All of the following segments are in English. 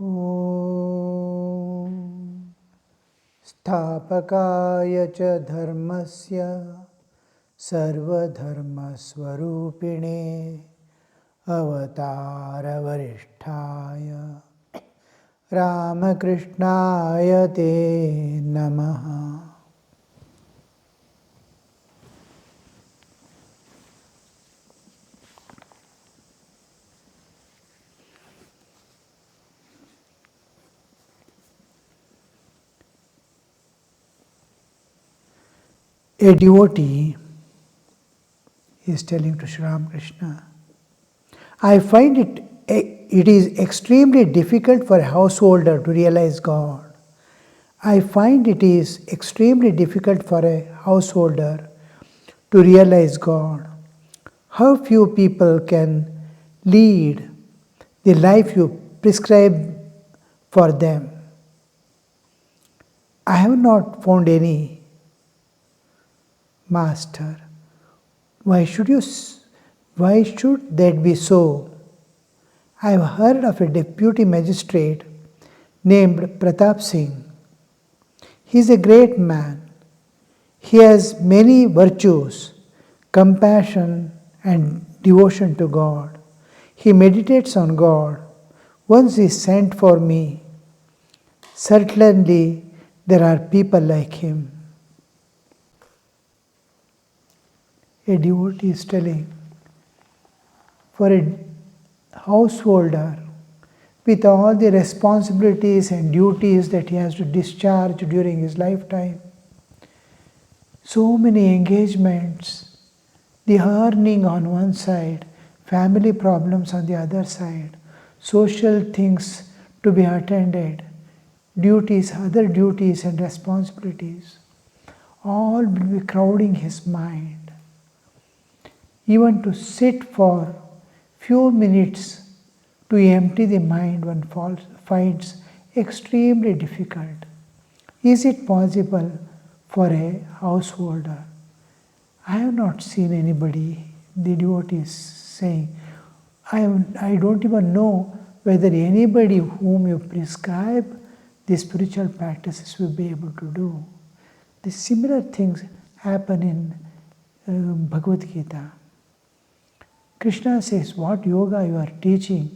ॐ स्थापकाय च धर्मस्य सर्वधर्मस्वरूपिणे अवतारवरिष्ठाय रामकृष्णाय ते नमः। A devotee is telling to Sri Ramakrishna, I find it is extremely difficult for a householder to realize God. I find it is extremely difficult for a householder to realize God. How few people can lead the life you prescribe for them. I have not found any master. Why should that be so? I have heard of a deputy magistrate named Pratap Singh. He is a great man. He has many virtues, compassion and devotion to God. He meditates on God. Once he sent for me. Certainly there are people like him. A devotee is telling, for a householder with all the responsibilities and duties that he has to discharge during his lifetime, so many engagements, the earning on one side, family problems on the other side, social things to be attended, duties, other duties and responsibilities, all will be crowding his mind. Even to sit for few minutes to empty the mind one finds extremely difficult. Is it possible for a householder? I have not seen anybody, the devotee is saying, I don't even know whether anybody whom you prescribe the spiritual practices will be able to do. The similar things happen in Bhagavad Gita. Krishna says, what yoga you are teaching,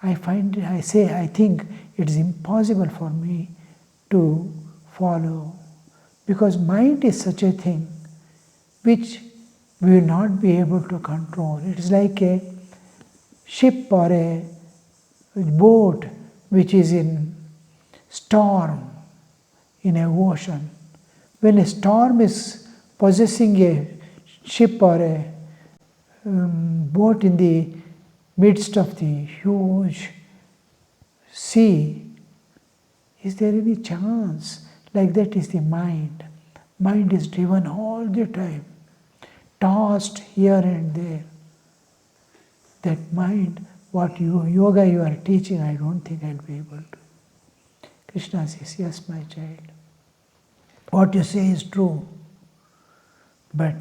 I think it is impossible for me to follow, because mind is such a thing which we will not be able to control. It is like a ship or a boat which is in storm in a ocean. When a storm is possessing a ship or a boat in the midst of the huge sea, is there any chance? Like that is the mind. Mind is driven all the time, tossed here and there. That mind, what yoga you are teaching, I don't think I'll be able to. Krishna says, yes, my child, what you say is true, but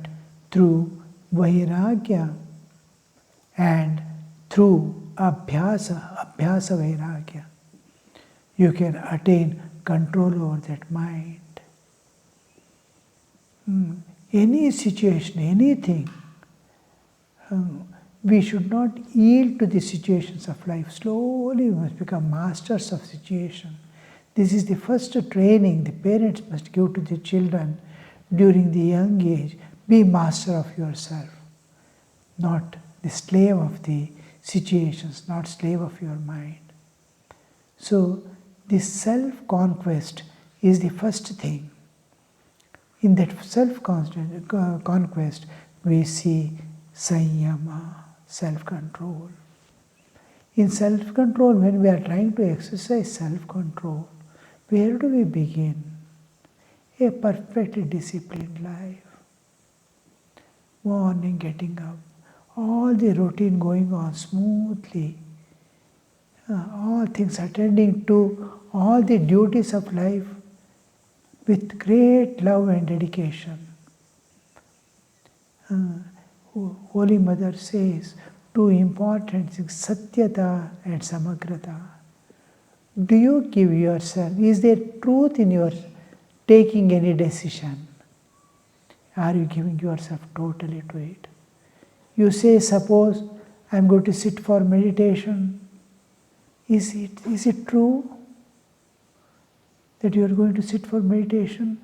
through vairagya and through abhyasa vairagya, you can attain control over that mind. Any situation, anything, we should not yield to the situations of life. Slowly we must become masters of situation. This is the first training the parents must give to the children during the young age. Be master of yourself, not the slave of the situations, not slave of your mind. So this self-conquest is the first thing. In that self-conquest, we see sanyama, self-control. In self-control, when we are trying to exercise self-control, where do we begin? A perfectly disciplined life. Morning, getting up, all the routine going on smoothly, all things attending to all the duties of life with great love and dedication. Holy Mother says, two important things, satyata and samagrata. Do you give yourself, is there truth in your taking any decision? Are you giving yourself totally to it? You say, suppose I am going to sit for meditation. Is it true that you are going to sit for meditation?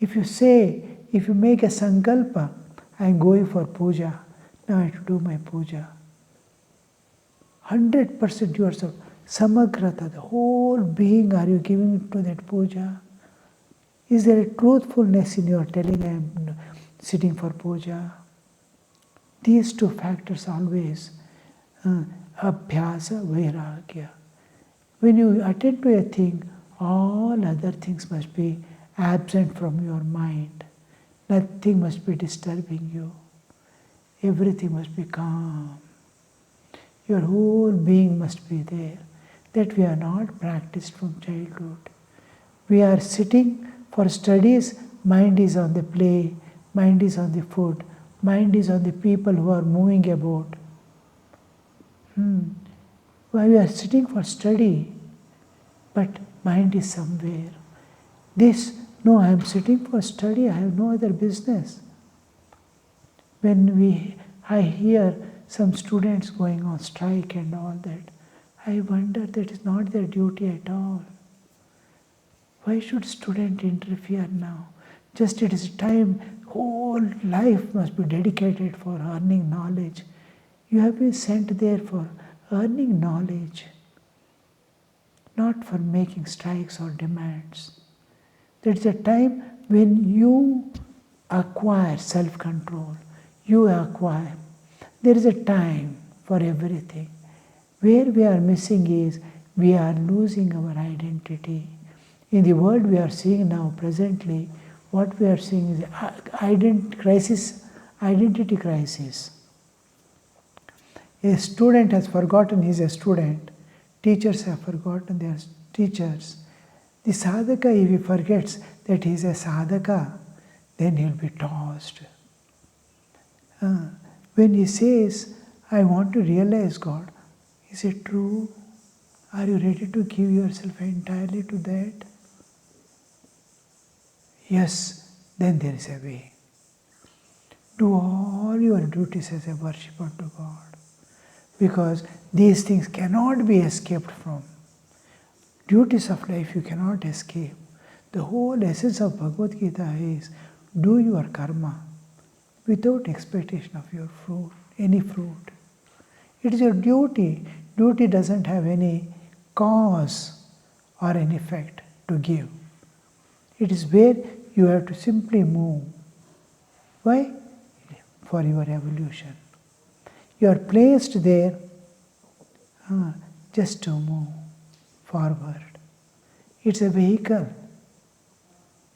If you make a sankalpa, I am going for puja, now I have to do my puja. 100% yourself, samagrata, the whole being are you giving to that puja? Is there a truthfulness in your telling I am sitting for puja? These two factors always, abhyasa, vairagya. When you attend to a thing, all other things must be absent from your mind. Nothing must be disturbing you. Everything must be calm. Your whole being must be there. That we are not practiced from childhood. We are sitting for studies, mind is on the play, mind is on the food, mind is on the people who are moving about. While we are sitting for study, but mind is somewhere. No, I am sitting for study, I have no other business. When I hear some students going on strike and all that, I wonder that is not their duty at all. Why should student interfere now? Just it is time, whole life must be dedicated for earning knowledge. You have been sent there for earning knowledge, not for making strikes or demands. That is a time when you acquire self-control. There is a time for everything. Where we are missing is, we are losing our identity. In the world we are seeing now, presently, what we are seeing is identity crisis. A student has forgotten he is a student. Teachers have forgotten they are teachers. The sadhaka, if he forgets that he is a sadhaka, then he will be tossed. When he says, I want to realize God, is it true? Are you ready to give yourself entirely to that? Yes, then there is a way. Do all your duties as a worship unto God. Because these things cannot be escaped from. Duties of life you cannot escape. The whole essence of Bhagavad Gita is, do your karma without expectation of your fruit, any fruit. It is your duty. Duty doesn't have any cause or an effect to give. It is where you have to simply move. Why? For your evolution. You are placed there just to move forward. It's a vehicle.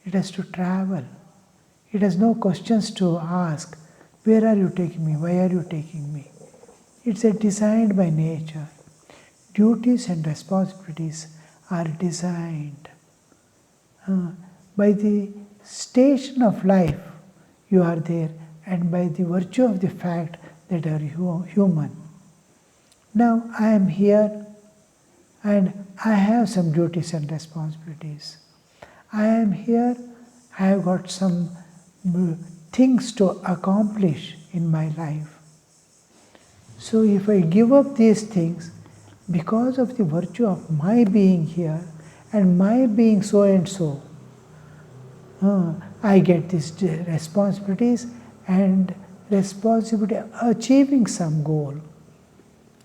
It has to travel. It has no questions to ask. Where are you taking me? Why are you taking me? It's designed by nature. Duties and responsibilities are designed. By the station of life, you are there, and by the virtue of the fact that you are human. Now I am here and I have some duties and responsibilities. I am here, I have got some things to accomplish in my life. So if I give up these things, because of the virtue of my being here and my being so and so, I get these responsibilities and responsibility of achieving some goal.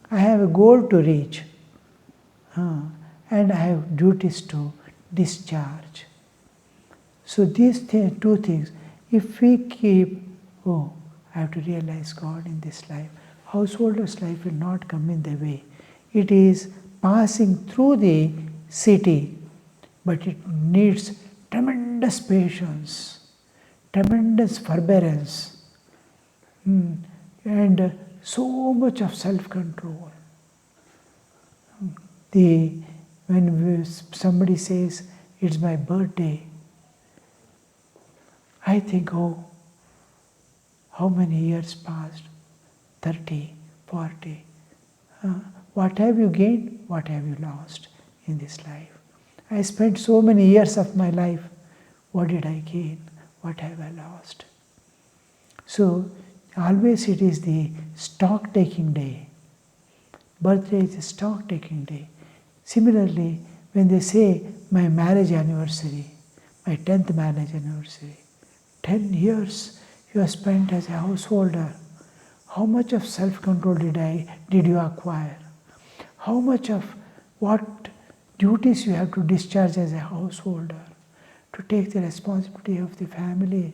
I have a goal to reach and I have duties to discharge. So these two things, if we keep, I have to realize God in this life. Householder's life will not come in the way. It is passing through the city, but it needs tremendous patience, tremendous forbearance, and so much of self-control. When somebody says, it's my birthday, I think, how many years passed? 30, 40. What have you gained? What have you lost in this life. I spent so many years of my life. What did I gain? What have I lost? So always it is the stock taking day. Birthday is a stock taking day. Similarly, when they say my marriage anniversary, my 10th marriage anniversary, 10 years you have spent as a householder. How much of self-control did you acquire? How much of what duties you have to discharge as a householder? To take the responsibility of the family,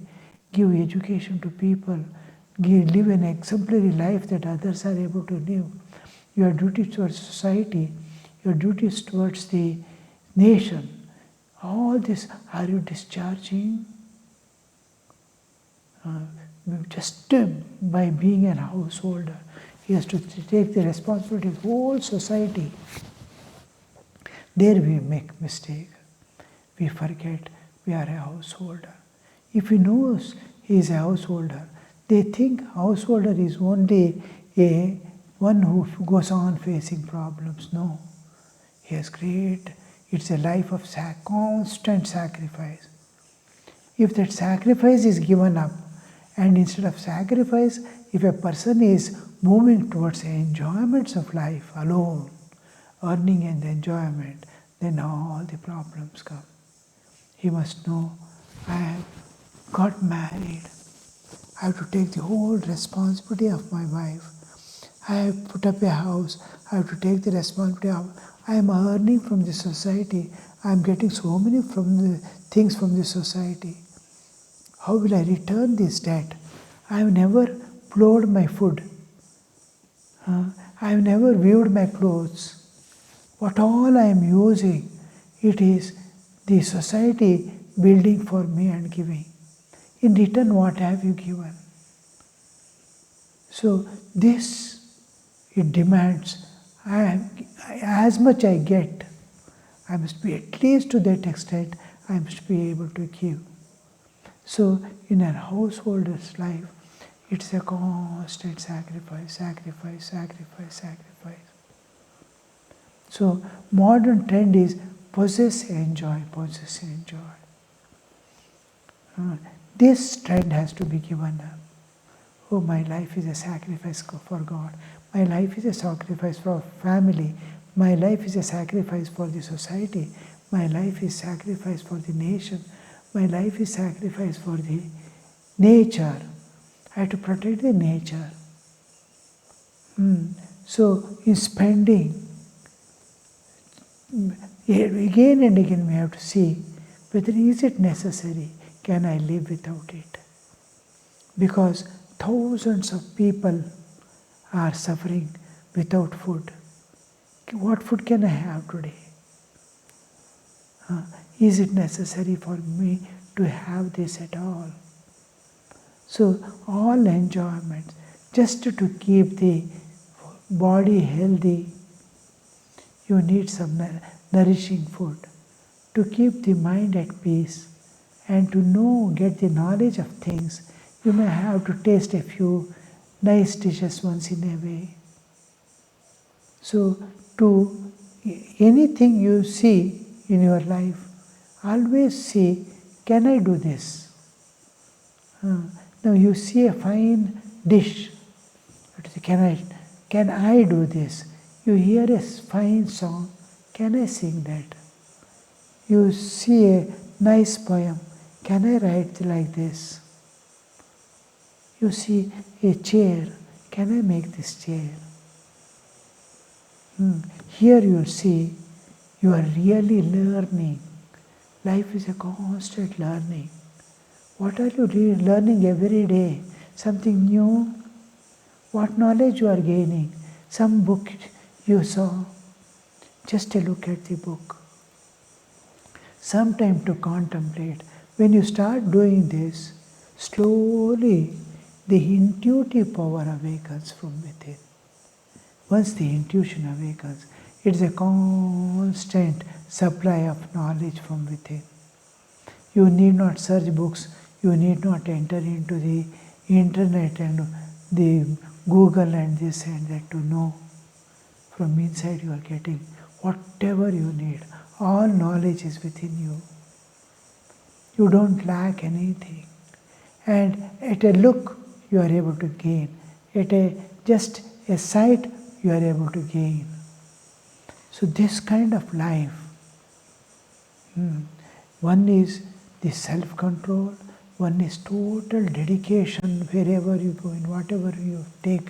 give education to people, live an exemplary life that others are able to live. Your duties towards society, your duties towards the nation, all this are you discharging? Just by being a householder, he has to take the responsibility of the whole society. There we make mistake. We forget we are a householder. If he knows he is a householder, they think householder is only a one who goes on facing problems. No. He has created, it's a life of constant sacrifice. If that sacrifice is given up, and instead of sacrifice, if a person is moving towards the enjoyments of life alone, earning and enjoyment, then all the problems come. He must know, I have got married. I have to take the whole responsibility of my wife. I have put up a house. I have to take the responsibility of, I am earning from the society. I am getting so many things from the society. How will I return this debt? I have never plowed my food. I have never weaved my clothes. What all I am using, it is the society building for me and giving. In return, what have you given? So this, it demands, as much I get, I must be at least to that extent, I must be able to give. So in a householder's life, it's a constant sacrifice. So modern trend is possess, enjoy. This trend has to be given up. Oh, my life is a sacrifice for God. My life is a sacrifice for family. My life is a sacrifice for the society. My life is sacrifice for the nation. My life is sacrifice for the nature. I have to protect the nature. So in spending, again and again we have to see whether is it necessary, can I live without it? Because thousands of people are suffering without food. What food can I have today? Is it necessary for me to have this at all? So all enjoyment, just to keep the body healthy, you need some nourishing food. To keep the mind at peace and to get the knowledge of things, you may have to taste a few nice dishes once in a way. So to anything you see in your life, always see, can I do this? Now you see a fine dish, can I do this? You hear a fine song, can I sing that? You see a nice poem, can I write like this? You see a chair, can I make this chair? Here you see, you are really learning. Life is a constant learning. What are you learning every day? Something new? What knowledge you are gaining? Some book you saw? Just a look at the book. Some time to contemplate. When you start doing this, slowly the intuitive power awakens from within. Once the intuition awakens, it is a constant supply of knowledge from within. You need not search books, you need not enter into the internet and the Google and this and that to know. From inside you are getting whatever you need. All knowledge is within you. You don't lack anything. And at a look, you are able to gain. At just a sight, you are able to gain. So this kind of life, one is the self-control, one is total dedication wherever you go, in whatever you take,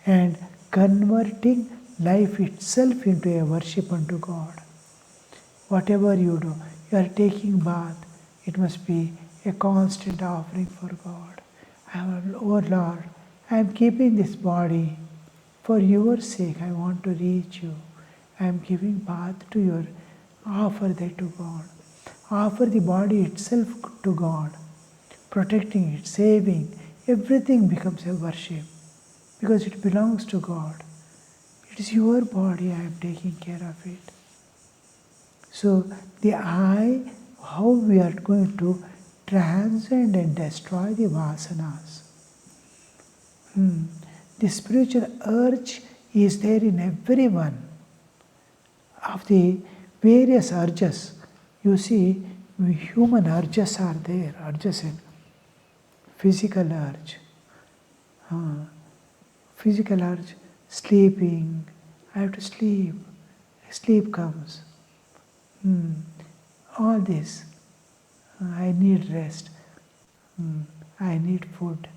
and converting life itself into a worship unto God. Whatever you do, you are taking bath, it must be a constant offering for God. Oh Lord, I am keeping this body for your sake. I want to reach you. I am giving bath to your, offer that to God. Offer the body itself to God, protecting it, saving. Everything becomes a worship because it belongs to God. It is your body, I am taking care of it. So the I, how we are going to transcend and destroy the vasanas. The spiritual urge is there in everyone. Of the various urges, you see, human urges are there. Urges and physical urge. Physical urge, sleeping. I have to sleep. Sleep comes. All this. I need rest. I need food.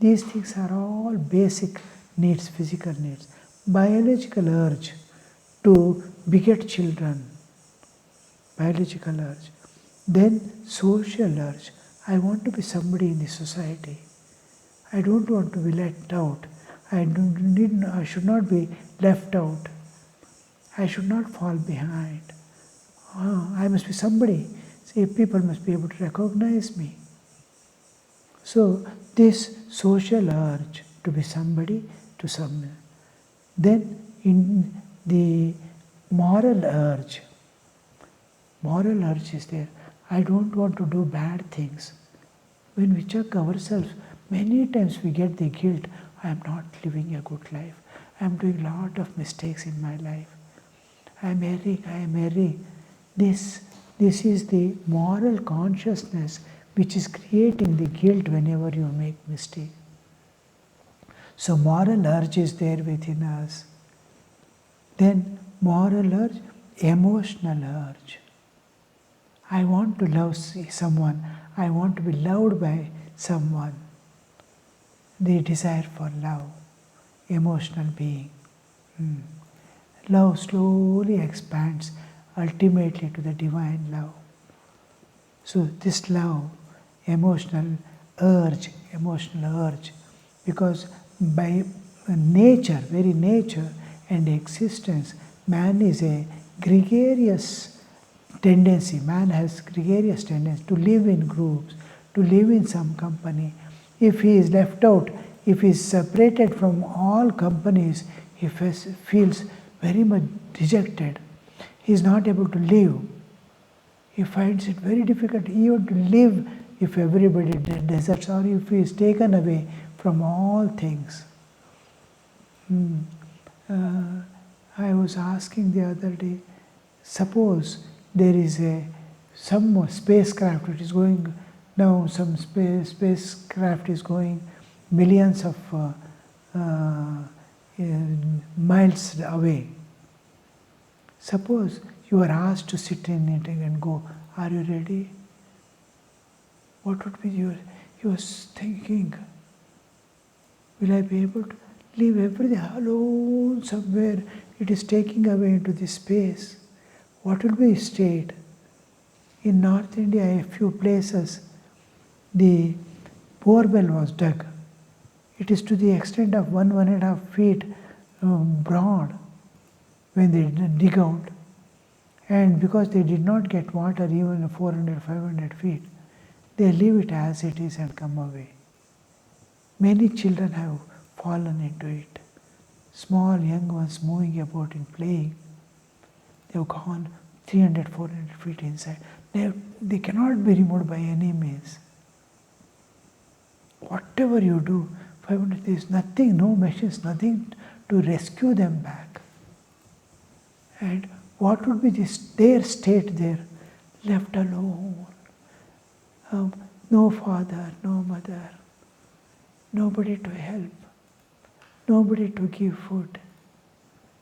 These things are all basic needs, physical needs. Biological urge to beget children. Biological urge. Then social urge. I want to be somebody in the society. I don't want to be let out. I should not be left out. I should not fall behind. I must be somebody. See, people must be able to recognize me. So this social urge to be somebody, to some. Then in the moral urge is there. I don't want to do bad things. When we check ourselves, many times we get the guilt. I am not living a good life. I am doing a lot of mistakes in my life. I am erring. This is the moral consciousness which is creating the guilt whenever you make mistake. So moral urge is there within us. Then moral urge, emotional urge. I want to love someone. I want to be loved by someone. The desire for love, emotional being. Love slowly expands ultimately to the divine love. So this love, emotional urge, because by nature, very nature and existence, man is a gregarious tendency. Man has gregarious tendency to live in groups, to live in some company. If he is left out, if he is separated from all companies, he feels very much dejected. He is not able to live. He finds it very difficult even to live if everybody deserts or if he is taken away from all things. I was asking the other day, suppose there is some spacecraft which is going now, some spacecraft is going millions of miles away. Suppose you are asked to sit in it and go, are you ready? What would be your, you was thinking, will I be able to leave everything alone somewhere? It is taking away into this space. What will be state? In North India, a few places, the borewell was dug. It is to the extent of 1.5 feet broad when they dig out. And because they did not get water even 400, 500 feet, they leave it as it is and come away. Many children have fallen into it. Small young ones moving about and playing. They have gone 300, 400 feet inside. They cannot be removed by any means. Whatever you do, 500, there is nothing, no machines, nothing to rescue them back. And what would be their state there? Left alone. No father, no mother, nobody to help, nobody to give food.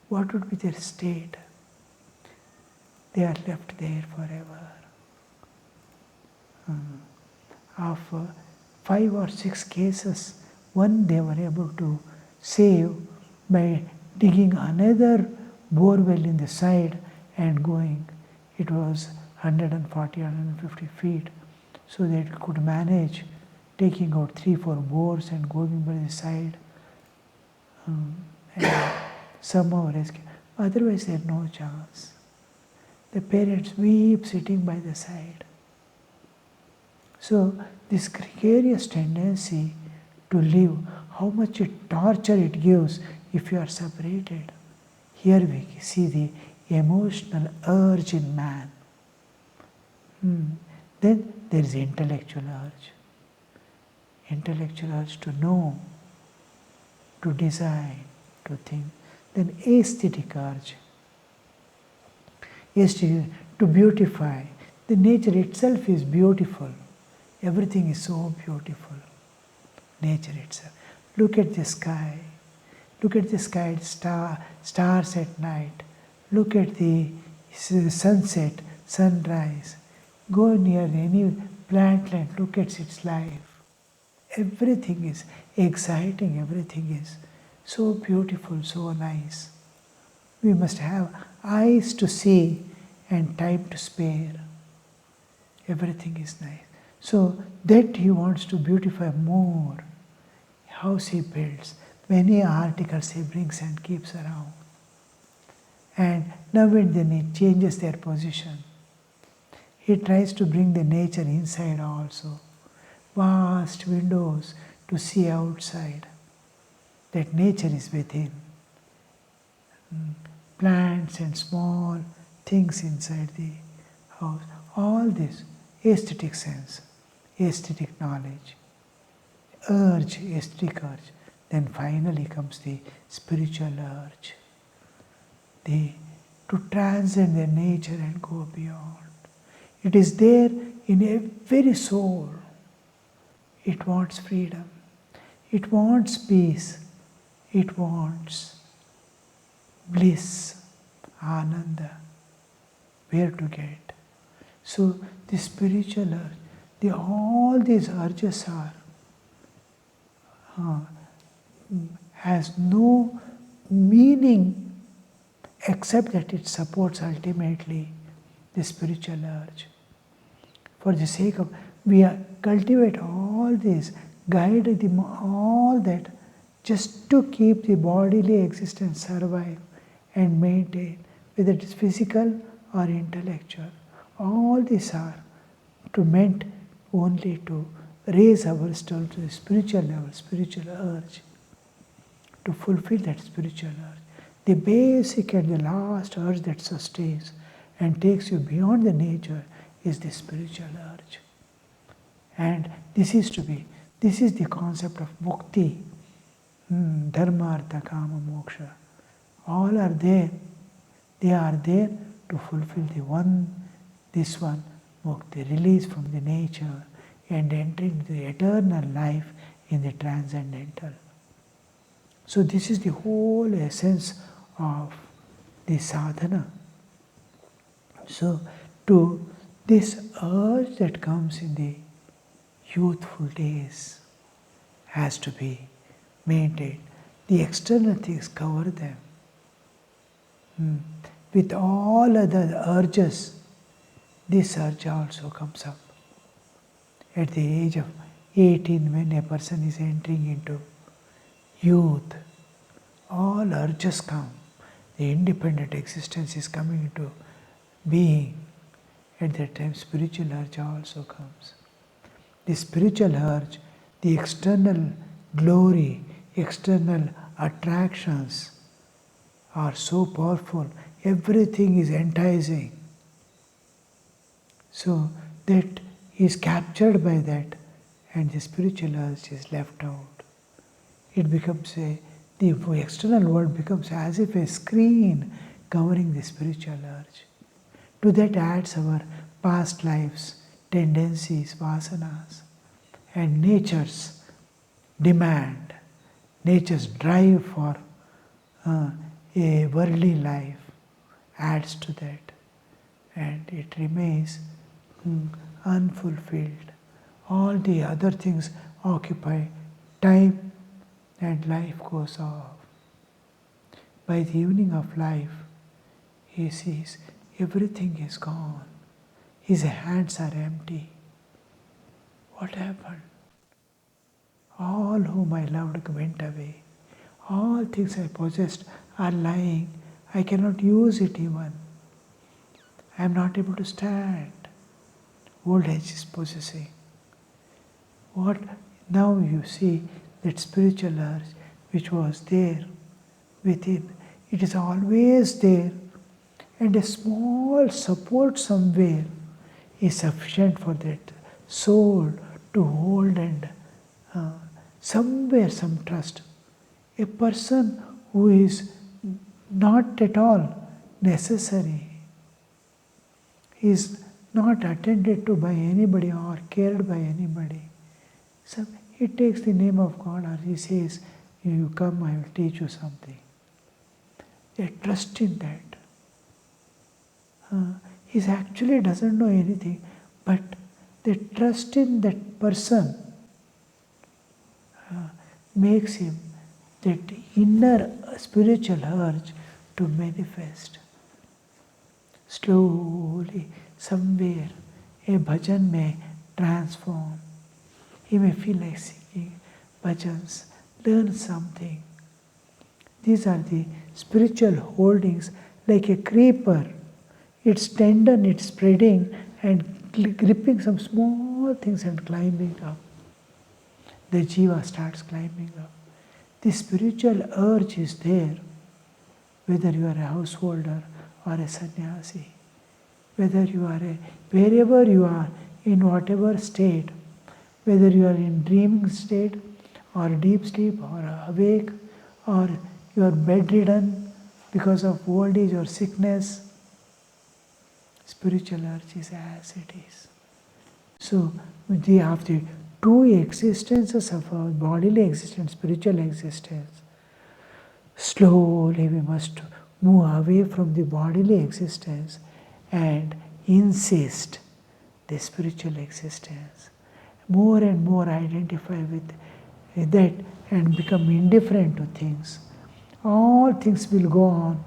What would be their state? They are left there forever. Of 5 or 6 cases, one they were able to save by digging another borewell in the side and going. It was 140, 150 feet. So they could manage taking out 3-4 bores and going by the side and somehow rescue. Otherwise, they had no chance. The parents weep sitting by the side. So this gregarious tendency to live, how much torture it gives if you are separated. Here we see the emotional urge in man. Then there is the intellectual urge. Intellectual urge to know, to design, to think. Then aesthetic urge. Aesthetic, to beautify. The nature itself is beautiful. Everything is so beautiful. Nature itself. Look at the sky. Look at the sky, stars at night. Look at the sunset, sunrise. Go near any plant land, look at its life. Everything is exciting, everything is so beautiful, so nice. We must have eyes to see and time to spare. Everything is nice. So that he wants to beautify more. House he builds, many articles he brings and keeps around. And now and then he changes their position. He tries to bring the nature inside also. Vast windows to see outside. That nature is within. Plants and small things inside the house. All this aesthetic sense, aesthetic knowledge, urge, aesthetic urge. Then finally comes the spiritual urge. To transcend the nature and go beyond. It is there in every soul. It wants freedom. It wants peace. It wants bliss, ananda. Where to get? So the spiritual urge, all these urges has no meaning except that it supports ultimately the spiritual urge. For the sake of, we cultivate all this, guide them, all that, just to keep the bodily existence survive and maintain, whether it is physical or intellectual. All these are meant only to raise ourselves to the spiritual level, spiritual urge, to fulfill that spiritual urge. The basic and the last urge that sustains and takes you beyond the nature is the spiritual urge. And this is the concept of mukti, dharma, artha, kama, moksha. All are there. They are there to fulfill this one, mukti, release from the nature and entering the eternal life in the transcendental. So this is the whole essence of the sadhana. So to this urge that comes in the youthful days has to be maintained. The external things cover them. With all other urges, this urge also comes up. At the age of 18, when a person is entering into youth, all urges come. The independent existence is coming into being. At that time, spiritual urge also comes. The spiritual urge, the external glory, external attractions are so powerful. Everything is enticing. So that is captured by that, and the spiritual urge is left out. It becomes the external world becomes as if a screen covering the spiritual urge. To that adds our past lives, tendencies, vasanas, and nature's demand, nature's drive for a worldly life adds to that, and it remains unfulfilled. All the other things occupy time and life goes off. By the evening of life, he sees everything is gone. His hands are empty. What happened? All whom I loved went away. All things I possessed are lying. I cannot use it even. I am not able to stand. Old age is possessing. What now you see that spiritual urge which was there within, it is always there, and a small support somewhere is sufficient for that soul to hold, and somewhere some trust. A person who is not at all necessary, is not attended to by anybody or cared by anybody. So he takes the name of God, or he says, you come, I will teach you something. A trust in that. He actually doesn't know anything, but the trust in that person makes him that inner spiritual urge to manifest. Slowly, somewhere, a bhajan may transform. He may feel like singing bhajans, learn something. These are the spiritual holdings, like a creeper. It's tendon, it's spreading and gripping some small things and climbing up. The jiva starts climbing up. The spiritual urge is there, whether you are a householder or a sannyasi, whether you are wherever you are, in whatever state, whether you are in dreaming state or deep sleep or awake, or you are bedridden because of old age or sickness, spiritual urge is as it is. So we have the two existences of our bodily existence, spiritual existence. Slowly we must move away from the bodily existence and insist the spiritual existence. More and more identify with that and become indifferent to things. All things will go on.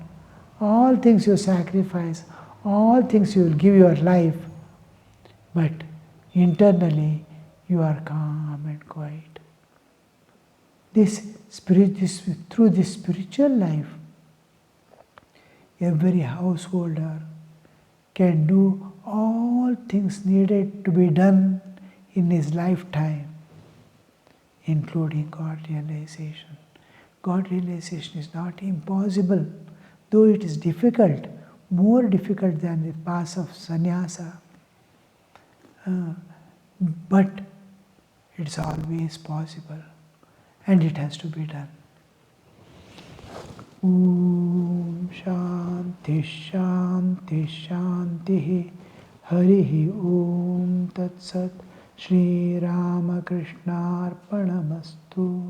All things you sacrifice. All things you will give your life. But internally you are calm and quiet. Through this spiritual life, every householder can do all things needed to be done in his lifetime, including God realization. God realization is not impossible, though it is difficult, more difficult than the path of sannyasa. But it's always possible, and it has to be done. Om Shanti Shanti Shanti Harihi Om Tat Sat Shri Ramakrishna Arpanamastu.